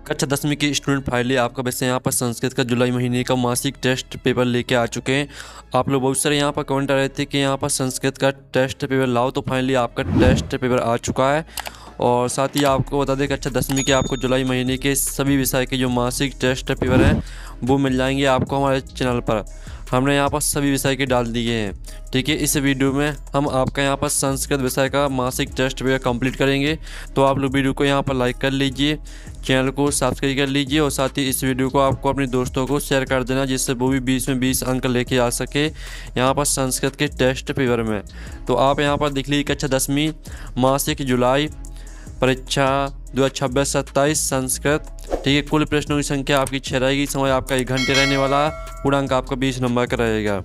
कक्षा 10वीं की स्टूडेंट फाइनली आपका वैसे यहाँ पर संस्कृत का जुलाई महीने का मासिक टेस्ट पेपर लेके आ चुके हैं। आप लोग बहुत सारे यहाँ पर कमेंट आ रहे थे कि यहाँ पर संस्कृत का टेस्ट पेपर लाओ, तो फाइनली आपका टेस्ट पेपर आ चुका है। और साथ ही आपको बता दें कक्षा 10वीं के आपको जुलाई महीने के सभी विषय के जो मासिक टेस्ट पेपर हैं वो मिल जाएंगे आपको हमारे चैनल पर। हमने यहाँ पर सभी विषय के डाल दिए हैं। ठीक है, इस वीडियो में हम आपका यहाँ पर संस्कृत विषय का मासिक टेस्ट पेपर कंप्लीट करेंगे। तो आप लोग वीडियो को यहाँ पर लाइक कर लीजिए, चैनल को सब्सक्राइब कर लीजिए और साथ ही इस वीडियो को आपको अपने दोस्तों को शेयर कर देना, जिससे वो भी 20 में 20 अंक लेके आ सके यहाँ पर संस्कृत के टेस्ट पेपर में। तो आप यहाँ पर देख लीजिए कक्षा 10वीं मासिक जुलाई परीक्षा 2026-27 संस्कृत। ठीक है, कुल प्रश्नों की संख्या आपकी 6 रहेगी। समय आपका 1 घंटे रहने वाला, पूर्णांक आपका 20 नंबर का रहेगा।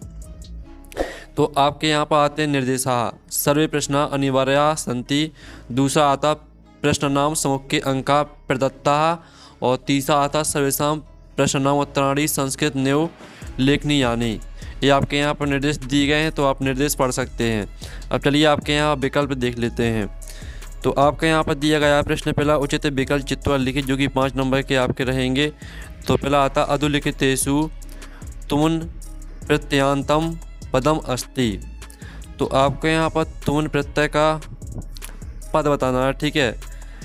तो आपके यहाँ पर आते हैं निर्देशा। सर्वे प्रश्न अनिवार्या सन्ति। दूसरा आता प्रश्न नाम समूह के अंका प्रदत्ता। और तीसरा आता सर्वेशा प्रश्न नाम उत्तराणी संस्कृत न्यू लेखनी यानी। ये आपके यहाँ पर निर्देश दिए गए हैं, तो आप निर्देश पढ़ सकते हैं। अब चलिए आपके यहाँ विकल्प देख लेते हैं। तो आपके यहाँ पर दिया गया प्रश्न पहला उचित विकल्प चित्वा लिखित, जो कि 5 नंबर के आपके रहेंगे। तो पहला आता अधुलिखितेषु तुमुन प्रत्ययांतम पदम अस्ति। तो आपको यहाँ पर तुमुन प्रत्यय का पद बताना है। ठीक है,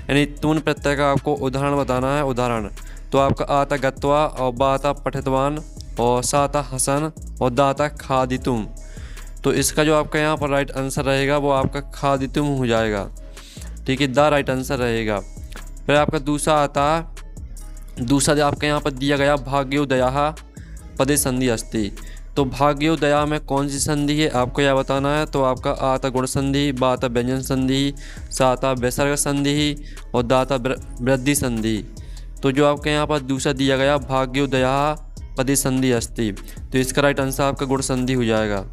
यानी तुमुन प्रत्यय का आपको उदाहरण बताना है। उदाहरण तो आपका आता गत्वा और बा आता पठितवान और सा आता हसन और दा आता खादितुम। तो इसका जो आपका यहाँ पर राइट आंसर रहेगा वो आपका खादितुम हो जाएगा। ठीक है, दा राइट आंसर रहेगा। फिर आपका दूसरा दूसरा आपके यहाँ पर दिया गया भाग्योदया पदे संधि अस्ति। तो भाग्योदया में कौन सी संधि है आपको यह बताना है। तो आपका आता गुण संधि, बा आता व्यंजन संधि, सा आता विसर्ग संधि और दा आता वृद्धि संधि। तो जो आपके यहाँ पर दूसरा दिया गया भाग्योदया पदे संधि अस्ति, तो इसका राइट आंसर आपका गुण संधि हो जाएगा।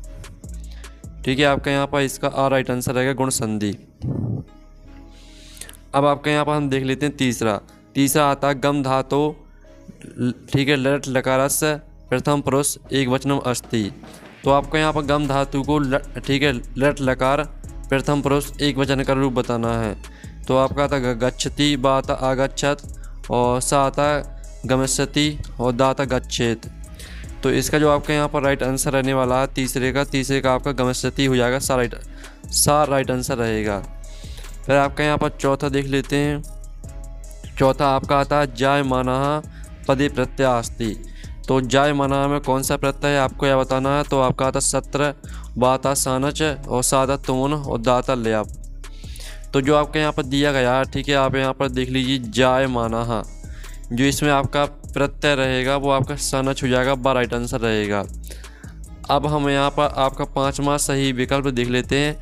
ठीक है, आपका यहाँ पर इसका राइट आंसर रहेगा गुण संधि। अब आपके यहाँ पर हम देख लेते हैं तीसरा आता गम धातु। ठीक है, लट लकारस्य प्रथम पुरुष एक वचनम अस्ति। तो आपको यहाँ पर गम धातु को ठीक है लट लकार प्रथम पुरुष एक वचन का रूप बताना है। तो आपका आता गच्छति, बा आता आगच्छत और सा आता गमिष्यति और दा आता गच्छेत। तो इसका जो आपका यहाँ पर राइट आंसर रहने वाला है तीसरे का आपका गमिष्यति हो जाएगा। सा राइट आंसर रहेगा। फिर आपका यहाँ पर चौथा देख लेते हैं। चौथा आपका आता जायमानः पदे प्रत्यय अस्ति। तो जायमानः में कौन सा प्रत्यय है आपको यह बताना है। तो आपका आता सत्र, बा आता सानच और सा आता तुमुन और दा आता ल्याप। तो जो आपके यहाँ पर दिया गया है, ठीक है, आप यहाँ पर देख लीजिए जायमानः, जो इसमें आपका प्रत्यय रहेगा वो आपका सानच हो जाएगा, बा राइट आंसर रहेगा। अब हम यहाँ पर आपका 5वां सही विकल्प देख लेते हैं।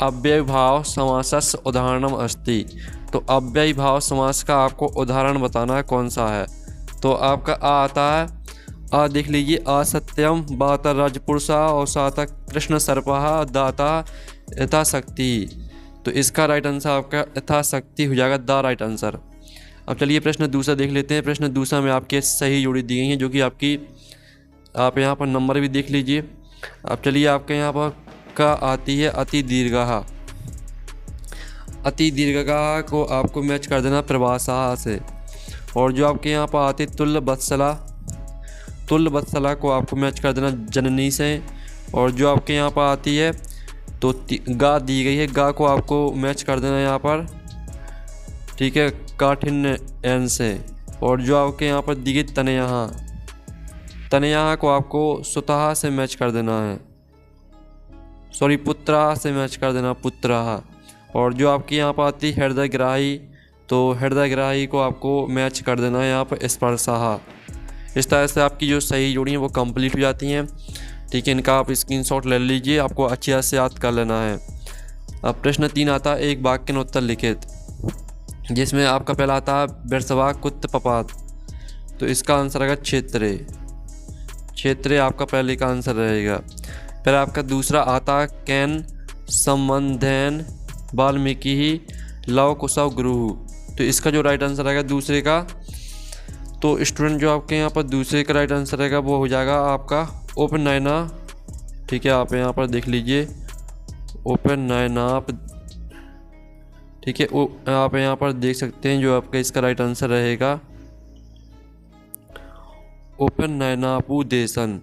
अव्ययीभाव समासस्य उदाहरणम अस्ति। तो अव्ययीभाव समास का आपको उदाहरण बताना है कौन सा है। तो आपका आता है आ देख लीजिए असत्यम, बा आता राजपुरुषा और सा आता कृष्ण सर्पः, दाता यथाशक्ति। तो इसका राइट आंसर आपका यथाशक्ति हो जाएगा, दा राइट आंसर। अब चलिए प्रश्न दूसरा देख लेते हैं। प्रश्न दूसरा में आपके सही जोड़ी दी गई हैं, जो कि आपकी आप यहाँ पर नंबर भी देख लीजिए। अब चलिए आपके यहाँ पर का आती है अति दीर्घः। अति दीर्घः को आपको मैच कर देना प्रवासः से। और जो आपके यहाँ पर आती तुल्य वत्सला को आपको मैच कर देना जननी से। और जो आपके यहाँ पर आती है तो गा दी गई है, गा को आपको मैच कर देना यहाँ पर, ठीक है, काठिन्य एन से। और जो आपके यहाँ पर दी गई तनया को आपको सुतः से मैच कर देना है, सॉरी पुत्रा से मैच कर देना, पुत्रा। और जो आपकी यहाँ पर आती है हृदयग्राही, तो हृदयग्राही को आपको मैच कर देना है यहाँ पर स्पर्शः। इस तरह से आपकी जो सही जोड़ी हैं वो कंप्लीट हो जाती हैं। ठीक है, इनका आप स्क्रीनशॉट ले लीजिए, आपको अच्छी तरह से याद कर लेना है। अब प्रश्न 3 आता है एक वाक्य में उत्तर लिखित, जिसमें आपका पहला आता है बिरसवा कुत्त पपात। तो इसका आंसर रहेगा क्षेत्रे आपका पहले का आंसर रहेगा। फिर आपका दूसरा आता can Sambandhan Valmiki he love कुशव गुरु। तो इसका जो राइट आंसर रहेगा दूसरे का, तो स्टूडेंट जो आपके यहाँ पर दूसरे का राइट आंसर रहेगा वो हो जाएगा आपका उपनयना। ठीक है, आप यहाँ पर देख लीजिए उपनयनाप। ठीक है, आप यहाँ पर देख सकते हैं जो आपका इसका राइट आंसर रहेगा उपनयनापु देशन,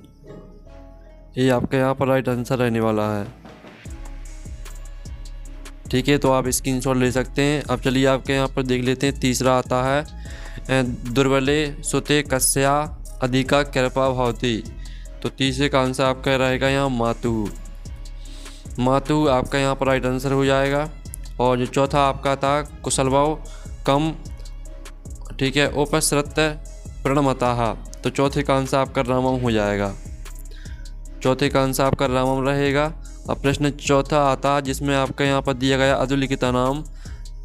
ये आपका यहाँ पर राइट आंसर रहने वाला है। ठीक है, तो आप स्क्रीनशॉट ले सकते हैं। अब चलिए आपके यहाँ पर देख लेते हैं। तीसरा आता है दुर्बले सुते कस्या अधिका कृपा भवती। तो तीसरे का आंसर आपका रहेगा यहाँ मातु। मातु आपका यहाँ पर राइट आंसर हो जाएगा। और जो चौथा आपका था कुशलभाव कम, ठीक है, उपसृत प्रणमतः। तो चौथे का आंसर आपका रामम हो जाएगा। चौथे का आंसर आपका रामम रहेगा। अब प्रश्न चौथा आता है जिसमें आपका यहाँ पर दिया गया अधुलिखित नाम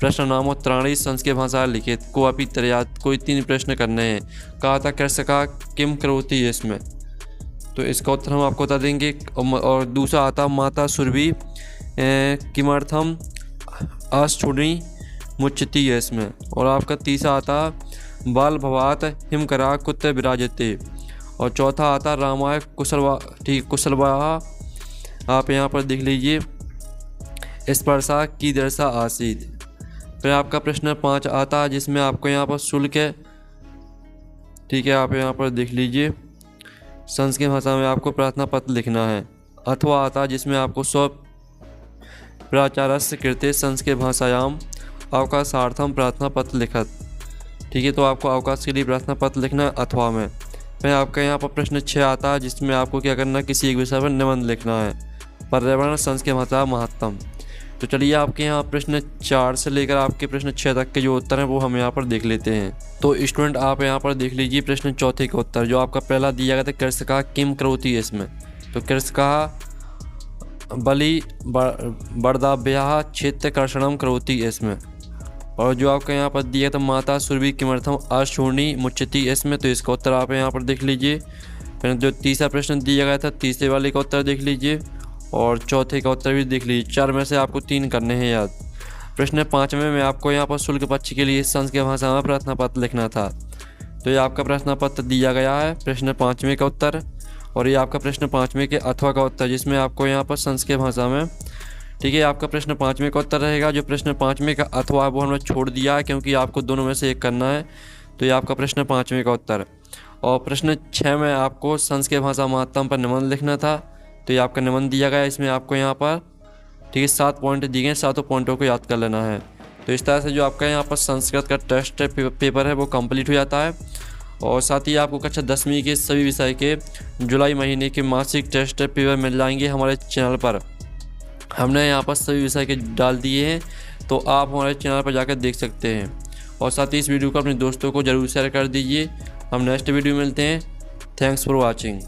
प्रश्न नामोत्तराणी संस्कृत भाषा लिखित को अपनी तरयात। कोई 3 प्रश्न करने हैं। कहा था कृषका किम करोति है इसमें, तो इसका उत्तर हम आपको बता देंगे। और दूसरा आता माता सुरभि किमर्थम अष्टुनी मुच्यति है इसमें। और आपका तीसरा आता बाल भवात हिमकरा कुत्ते विराजते। और चौथा आता रामाय कुशलवा, ठीक, कुशलवाह। आप यहाँ पर देख लीजिए स्पर्शा की दर्शा आसीत। फिर आपका प्रश्न 5 आता है जिसमें आपको यहाँ पर शुल्क है, ठीक है, आप यहाँ पर देख लीजिए संस्कृत भाषा में आपको प्रार्थना पत्र लिखना है। अथवा आता है जिसमें आपको स्व प्राचार्यस्य कृते संस्कृत भाषायाम अवकाशार्थम प्रार्थना पत्र लिखत। ठीक है, तो आपको अवकाश के लिए प्रार्थना पत्र लिखना है अथवा में। फिर आपका यहाँ पर प्रश्न 6 आता है जिसमें आपको क्या करना है, किसी एक विषय पर निबंध लिखना है। पर्यावरण संस्कृत भाषा महत्तम। तो चलिए आपके यहाँ प्रश्न 4 से लेकर आपके प्रश्न 6 तक के जो उत्तर हैं वो हम यहाँ पर देख लेते हैं। तो स्टूडेंट आप यहाँ पर देख लीजिए प्रश्न चौथे का उत्तर जो आपका पहला दिया गया था कृषका किम करोति है इसमें। तो कृषका बलि बर्दाभ्याः क्षेत्र कर्षणम करोति है इसमें। और जो आपका यहाँ पर दिया था माता सुरभि किमर्थम अशूर्णी मुच्यति इसमें, तो इसका उत्तर आप यहाँ पर देख लीजिए। फिर जो तीसरा प्रश्न दिया गया था तीसरे वाले का उत्तर देख लीजिए और चौथे का उत्तर भी देख लीजिए। 4 में से आपको 3 करने हैं याद। प्रश्न 5 में आपको यहाँ पर शुल्क पक्ष के लिए संस्कृत भाषा में प्रार्थना पत्र लिखना था, तो ये आपका प्रार्थना पत्र दिया गया है प्रश्न 5वें का उत्तर। और ये आपका प्रश्न 5वें के अथवा का उत्तर जिसमें आपको यहाँ पर संस्कृत भाषा में, ठीक है, आपका प्रश्न 5वें का उत्तर रहेगा। जो प्रश्न 5वें का अथवा वो हमने छोड़ दिया है क्योंकि आपको दोनों में से एक करना है, तो ये आपका प्रश्न 5वें का उत्तर। और प्रश्न 6 में आपको संस्कृत भाषा महत्तम पर निबंध लिखना था, तो ये आपका निबंध दिया गया है। इसमें आपको यहाँ पर, ठीक है, 7 पॉइंट दिए गए, 7 पॉइंटों को याद कर लेना है। तो इस तरह से जो आपका यहाँ पर संस्कृत का टेस्ट पेपर है वो कंप्लीट हो जाता है। और साथ ही आपको कक्षा 10वीं के सभी विषय के जुलाई महीने के मासिक टेस्ट पेपर मिल जाएंगे हमारे चैनल पर। हमने यहाँ पर सभी विषय के डाल दिए हैं, तो आप हमारे चैनल पर जाकर देख सकते हैं। और साथ ही इस वीडियो को अपने दोस्तों को ज़रूर शेयर कर दीजिए। हम नेक्स्ट वीडियो मिलते हैं। Thanks for watching.